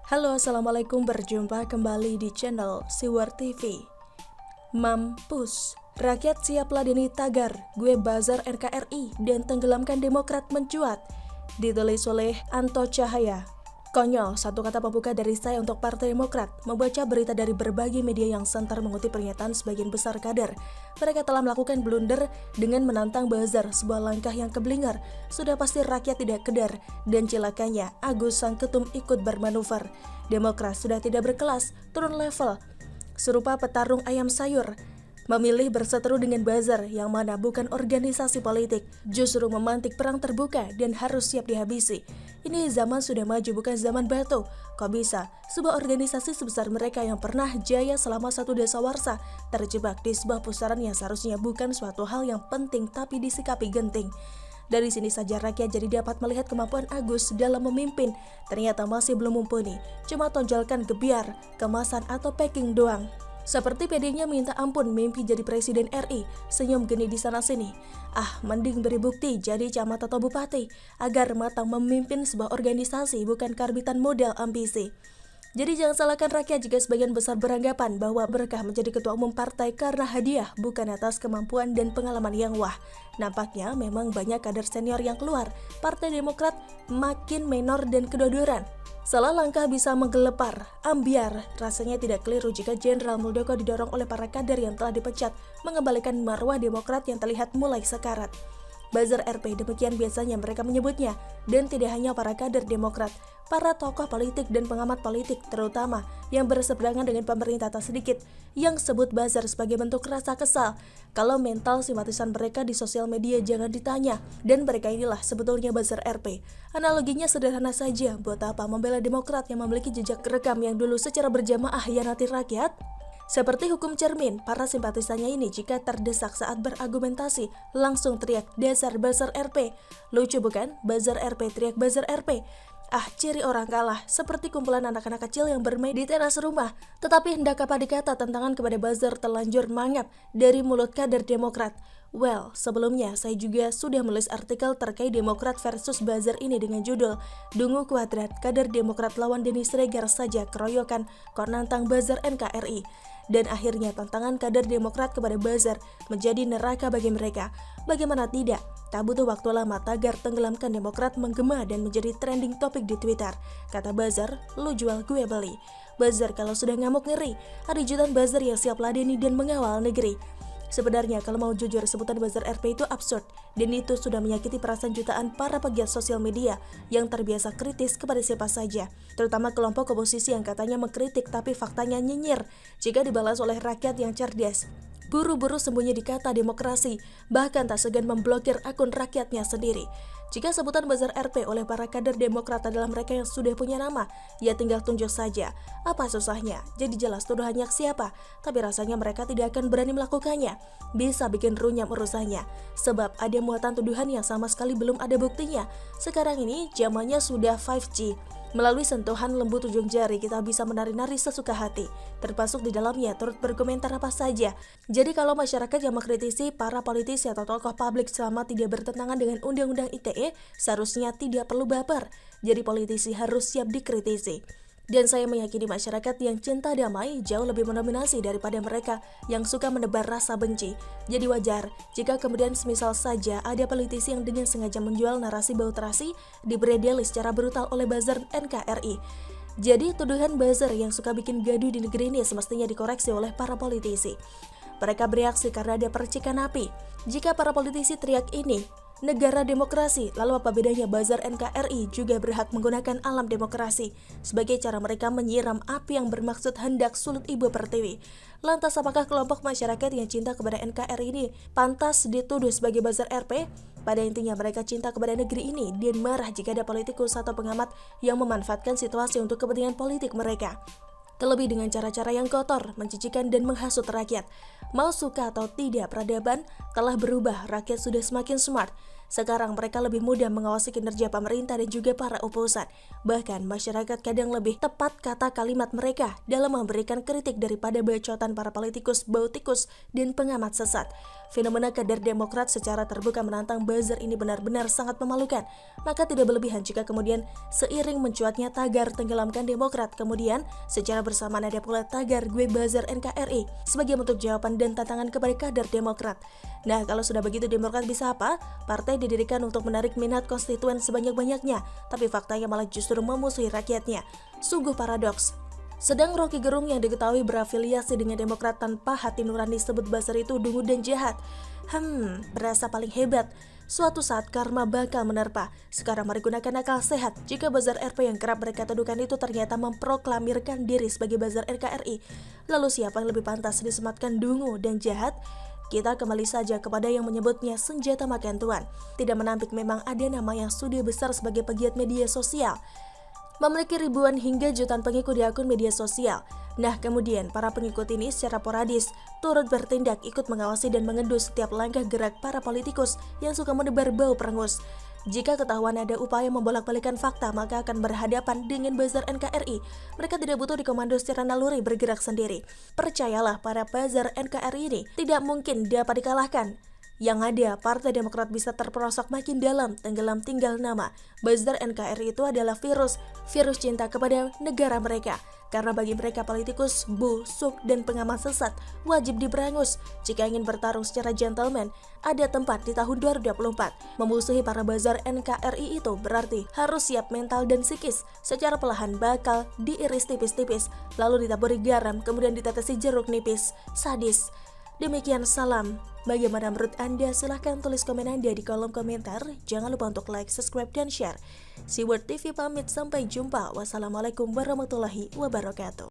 Halo, assalamualaikum, berjumpa kembali di channel Siwar TV. Mampus, rakyat siap ladeni tagar, gue bazar NKRI dan tenggelamkan Demokrat mencuat. Ditulis oleh Anto Cahaya. Konyol, satu kata pembuka dari saya untuk Partai Demokrat. Membaca berita dari berbagai media yang santer mengutip pernyataan sebagian besar kader. Mereka telah melakukan blunder dengan menantang buzzer, sebuah langkah yang keblinger. Sudah pasti rakyat tidak kedar, dan celakanya Agus sang ketum ikut bermanuver. Demokrat sudah tidak berkelas, turun level. Serupa petarung ayam sayur, memilih berseteru dengan buzzer yang mana bukan organisasi politik, justru memantik perang terbuka dan harus siap dihabisi. Ini zaman sudah maju, bukan zaman batu. Kok bisa sebuah organisasi sebesar mereka yang pernah jaya selama satu dasawarsa terjebak di sebuah pusaran yang seharusnya bukan suatu hal yang penting tapi disikapi genting. Dari sini saja rakyat jadi dapat melihat kemampuan Agus dalam memimpin. Ternyata masih belum mumpuni, cuma tonjolkan gebiar, kemasan atau packing doang. Seperti pedenya minta ampun mimpi jadi presiden RI, senyum geni di sana-sini. Mending beri bukti jadi camat atau bupati, agar matang memimpin sebuah organisasi bukan karbitan modal ambisi. Jadi jangan salahkan rakyat jika sebagian besar beranggapan bahwa berkah menjadi ketua umum partai karena hadiah, bukan atas kemampuan dan pengalaman yang wah. Nampaknya memang banyak kader senior yang keluar, Partai Demokrat makin menor dan kedodoran. Salah langkah bisa menggelepar, ambiar. Rasanya tidak keliru jika Jenderal Muldoko didorong oleh para kader yang telah dipecat, mengembalikan marwah Demokrat yang terlihat mulai sekarat. Buzzer RP, demikian biasanya mereka menyebutnya, dan tidak hanya para kader Demokrat, para tokoh politik dan pengamat politik terutama yang berseberangan dengan pemerintah tak sedikit yang sebut buzzer sebagai bentuk rasa kesal. Kalau mental simpatisan mereka di sosial media jangan ditanya, dan mereka inilah sebetulnya buzzer RP. Analoginya sederhana saja, buat apa membela Demokrat yang memiliki jejak rekam yang dulu secara berjamaah hianati rakyat? Seperti hukum cermin, para simpatisannya ini jika terdesak saat berargumentasi, langsung teriak dasar buzzer RP. Lucu bukan? Buzzer RP teriak buzzer RP. Ciri orang kalah, seperti kumpulan anak-anak kecil yang bermain di teras rumah. Tetapi hendak apa dikata, tantangan kepada buzzer telanjur mangap dari mulut kader Demokrat. Well, sebelumnya saya juga sudah menulis artikel terkait Demokrat versus buzzer ini dengan judul Dungu Kuadrat, kader Demokrat lawan Denny Siregar saja keroyokan konantang buzzer NKRI. Dan akhirnya tantangan kader Demokrat kepada buzzer menjadi neraka bagi mereka. Bagaimana tidak? Tak butuh waktu lama tagar tenggelamkan Demokrat menggema dan menjadi trending topik di Twitter. Kata buzzer, lu jual gue beli. Buzzer kalau sudah ngamuk ngeri, ada jutaan buzzer yang siap ladeni dan mengawal negeri. Sebenarnya kalau mau jujur, sebutan buzzer RP itu absurd, dan itu sudah menyakiti perasaan jutaan para pegiat sosial media yang terbiasa kritis kepada siapa saja, terutama kelompok oposisi yang katanya mengkritik tapi faktanya nyinyir jika dibalas oleh rakyat yang cerdas. Buru-buru sembunyi di kata demokrasi, bahkan tak segan memblokir akun rakyatnya sendiri. Jika sebutan buzzer RP oleh para kader Demokrat adalah mereka yang sudah punya nama, ya tinggal tunjuk saja. Apa susahnya? Jadi jelas tuduhannya siapa, tapi rasanya mereka tidak akan berani melakukannya. Bisa bikin runyam urusannya, sebab ada muatan tuduhan yang sama sekali belum ada buktinya. Sekarang ini zamannya sudah 5G. Melalui sentuhan lembut ujung jari kita bisa menari-nari sesuka hati, termasuk di dalamnya turut berkomentar apa saja. Jadi kalau masyarakat yang mengkritisi para politisi atau tokoh publik selama tidak bertentangan dengan Undang-Undang ITE, seharusnya tidak perlu baper. Jadi politisi harus siap dikritisi. Dan saya meyakini masyarakat yang cinta damai jauh lebih mendominasi daripada mereka yang suka menebar rasa benci. Jadi wajar jika kemudian semisal saja ada politisi yang dengan sengaja menjual narasi bau terasi dibredeli secara brutal oleh buzzer NKRI. Jadi tuduhan buzzer yang suka bikin gaduh di negeri ini semestinya dikoreksi oleh para politisi. Mereka bereaksi karena ada percikan api. Jika para politisi teriak ini negara demokrasi, lalu apa bedanya buzzer NKRI juga berhak menggunakan alam demokrasi sebagai cara mereka menyiram api yang bermaksud hendak sulut Ibu Pertiwi. Lantas apakah kelompok masyarakat yang cinta kepada NKRI ini pantas dituduh sebagai buzzer RP? Pada intinya mereka cinta kepada negeri ini dan marah jika ada politikus atau pengamat yang memanfaatkan situasi untuk kepentingan politik mereka. Terlebih dengan cara-cara yang kotor, menjijikan dan menghasut rakyat. Mau suka atau tidak, peradaban telah berubah, rakyat sudah semakin smart. Sekarang mereka lebih mudah mengawasi kinerja pemerintah dan juga para oposan. Bahkan masyarakat kadang lebih tepat kata kalimat mereka dalam memberikan kritik daripada bacotan para politikus bau tikus dan pengamat sesat. Fenomena kader Demokrat secara terbuka menantang buzzer ini benar-benar sangat memalukan. Maka tidak berlebihan jika kemudian seiring mencuatnya tagar tenggelamkan Demokrat, kemudian secara bersamaan ada pula tagar gue buzzer NKRI sebagai bentuk jawaban dan tantangan kepada kader Demokrat. Nah, kalau sudah begitu Demokrat bisa apa? Partai didirikan untuk menarik minat konstituen sebanyak-banyaknya, tapi faktanya malah justru memusuhi rakyatnya. Sungguh paradoks. Sedang Rocky Gerung yang diketahui berafiliasi dengan Demokrat tanpa hati nurani sebut buzzer itu dungu dan jahat. Berasa paling hebat. Suatu saat karma bakal menerpa. Sekarang mari gunakan akal sehat. Jika buzzer RP yang kerap mereka tuduhkan itu ternyata memproklamirkan diri sebagai buzzer NKRI, lalu siapa yang lebih pantas disematkan dungu dan jahat? Kita kembali saja kepada yang menyebutnya senjata makan tuan. Tidak menampik memang ada nama yang sudah besar sebagai pegiat media sosial, memiliki ribuan hingga jutaan pengikut di akun media sosial. Nah, kemudian para pengikut ini secara sporadis turut bertindak ikut mengawasi dan mengendus setiap langkah gerak para politikus yang suka menebar bau perengus. Jika ketahuan ada upaya membolak-balikan fakta, maka akan berhadapan dengan buzzer NKRI. Mereka tidak butuh dikomando secara naluri bergerak sendiri. Percayalah, para buzzer NKRI ini tidak mungkin dapat dikalahkan. Yang ada, Partai Demokrat bisa terperosok makin dalam, tenggelam tinggal nama. Buzzer NKRI itu adalah virus cinta kepada negara mereka. Karena bagi mereka politikus, busuk, dan pengamat sesat wajib diberangus. Jika ingin bertarung secara gentleman, ada tempat di tahun 2024. Memusuhi para buzzer NKRI itu berarti harus siap mental dan psikis. Secara perlahan bakal diiris tipis-tipis, lalu ditaburi garam, kemudian ditetesi jeruk nipis. Sadis. Demikian salam. Bagaimana menurut Anda? Silahkan tulis komen Anda di kolom komentar. Jangan lupa untuk like, subscribe, dan share. Siward TV pamit, sampai jumpa. Wassalamualaikum warahmatullahi wabarakatuh.